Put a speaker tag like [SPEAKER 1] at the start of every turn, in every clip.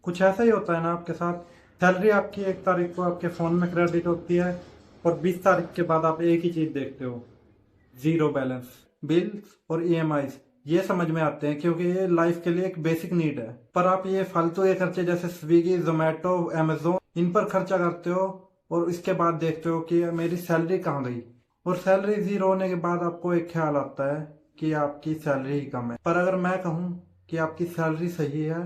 [SPEAKER 1] कुछ ऐसा ही होता है ना आपके साथ। सैलरी आपकी 1 तारीख को आपके फ़ोन में क्रेडिट होती है और 20 तारीख के बाद आप एक ही चीज़ देखते हो, ज़ीरो बैलेंस। बिल्स और ईएमआईज ये समझ में आते हैं क्योंकि ये लाइफ के लिए एक बेसिक नीड है, पर आप ये फालतू के खर्चे जैसे स्विगी, जोमेटो, अमेजोन इन पर खर्चा करते हो और इसके बाद देखते हो कि मेरी सैलरी कहाँ गई। और सैलरी ज़ीरो होने के बाद आपको एक ख्याल आता है कि आपकी सैलरी ही कम है। पर अगर मैं कहूँ कि आपकी सैलरी सही है,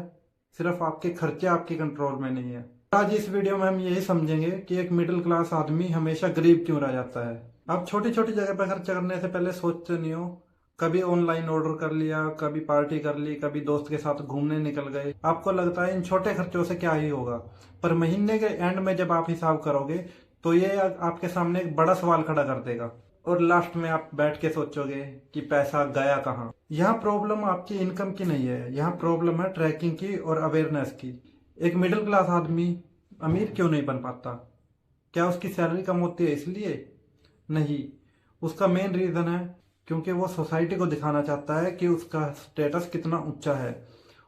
[SPEAKER 1] सिर्फ आपके खर्चे आपके कंट्रोल में नहीं है। आज इस वीडियो में हम यही समझेंगे कि एक मिडिल क्लास आदमी हमेशा गरीब क्यों रह जाता है। आप छोटी छोटी जगह पर खर्चा करने से पहले सोचते नहीं हो। कभी ऑनलाइन ऑर्डर कर लिया, कभी पार्टी कर ली, कभी दोस्त के साथ घूमने निकल गए। आपको लगता है इन छोटे खर्चों से क्या ही होगा, पर महीने के एंड में जब आप हिसाब करोगे तो ये आपके सामने एक बड़ा सवाल खड़ा कर देगा और लास्ट में आप बैठ के सोचोगे कि पैसा गया कहाँ। यहाँ प्रॉब्लम आपकी इनकम की नहीं है, यहाँ प्रॉब्लम है ट्रैकिंग की और अवेयरनेस की। एक मिडिल क्लास आदमी अमीर क्यों नहीं बन पाता? क्या उसकी सैलरी कम होती है इसलिए? नहीं, उसका मेन रीज़न है क्योंकि वो सोसाइटी को दिखाना चाहता है कि उसका स्टेटस कितना ऊंचा है,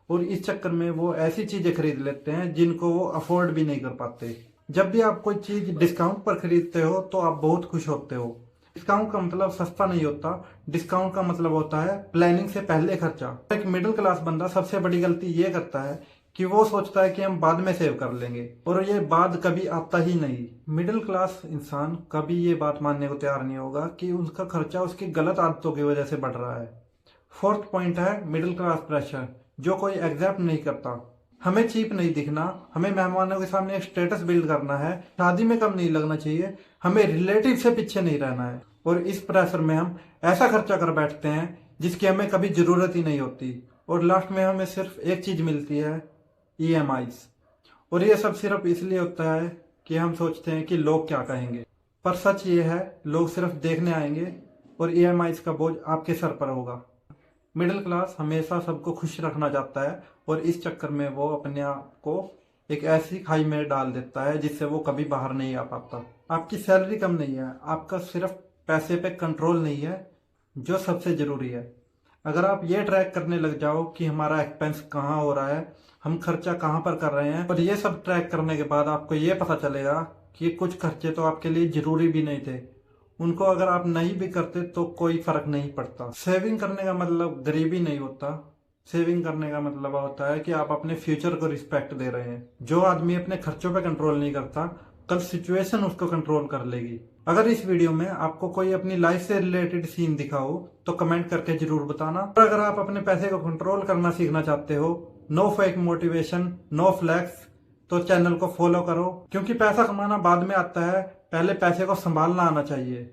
[SPEAKER 1] और इस चक्कर में वो ऐसी चीज़ें खरीद लेते हैं जिनको वो अफोर्ड भी नहीं कर पाते। जब भी आप कोई चीज़ डिस्काउंट पर खरीदते हो तो आप बहुत खुश होते हो। डिस्काउंट का मतलब सस्ता नहीं होता, डिस्काउंट का मतलब होता है प्लानिंग से पहले खर्चा। एक मिडिल क्लास बंदा सबसे बड़ी गलती ये करता है कि वो सोचता है कि हम बाद में सेव कर लेंगे, और ये बाद कभी आता ही नहीं। मिडिल क्लास इंसान कभी ये बात मानने को तैयार नहीं होगा कि उसका खर्चा उसकी गलत आदतों की वजह से बढ़ रहा है। फोर्थ पॉइंट है मिडिल क्लास प्रेशर, जो कोई एग्जैप्ट नहीं करता। हमें चीप नहीं दिखना, हमें मेहमानों के सामने एक स्टेटस बिल्ड करना है, शादी में कम नहीं लगना चाहिए, हमें रिलेटिव से पीछे नहीं रहना है। और इस प्रेशर में हम ऐसा खर्चा कर बैठते हैं जिसकी हमें कभी जरूरत ही नहीं होती, और लास्ट में हमें सिर्फ एक चीज मिलती है, ईएमआईज। और ये सब सिर्फ इसलिए होता है कि हम सोचते हैं कि लोग क्या कहेंगे, पर सच ये है लोग सिर्फ देखने आएंगे और ईएमआईज का बोझ आपके सर पर होगा। मिडिल क्लास हमेशा सबको खुश रखना चाहता है और इस चक्कर में वो अपने आप को एक ऐसी खाई में डाल देता है जिससे वो कभी बाहर नहीं आ पाता। आपकी सैलरी कम नहीं है, आपका सिर्फ पैसे पे कंट्रोल नहीं है, जो सबसे जरूरी है। अगर आप ये ट्रैक करने लग जाओ कि हमारा एक्सपेंस कहाँ हो रहा है, हम खर्चा कहाँ पर कर रहे हैं, और ये सब ट्रैक करने के बाद आपको ये पता चलेगा कि कुछ खर्चे तो आपके लिए जरूरी भी नहीं थे, उनको अगर आप नहीं भी करते तो कोई फर्क नहीं पड़ता। सेविंग करने का मतलब गरीबी नहीं होता, सेविंग करने का मतलब होता है कि आप अपने फ्यूचर को रिस्पेक्ट दे रहे हैं। जो आदमी अपने खर्चों पे कंट्रोल नहीं करता, कल सिचुएशन उसको कंट्रोल कर लेगी। अगर इस वीडियो में आपको कोई अपनी लाइफ से रिलेटेड सीन दिखा हो तो कमेंट करके जरूर बताना। और अगर आप अपने पैसे को कंट्रोल करना सीखना चाहते हो, no fake motivation, no flex, तो चैनल को फॉलो करो, क्योंकि पैसा कमाना बाद में आता है, पहले पैसे को संभालना आना चाहिए।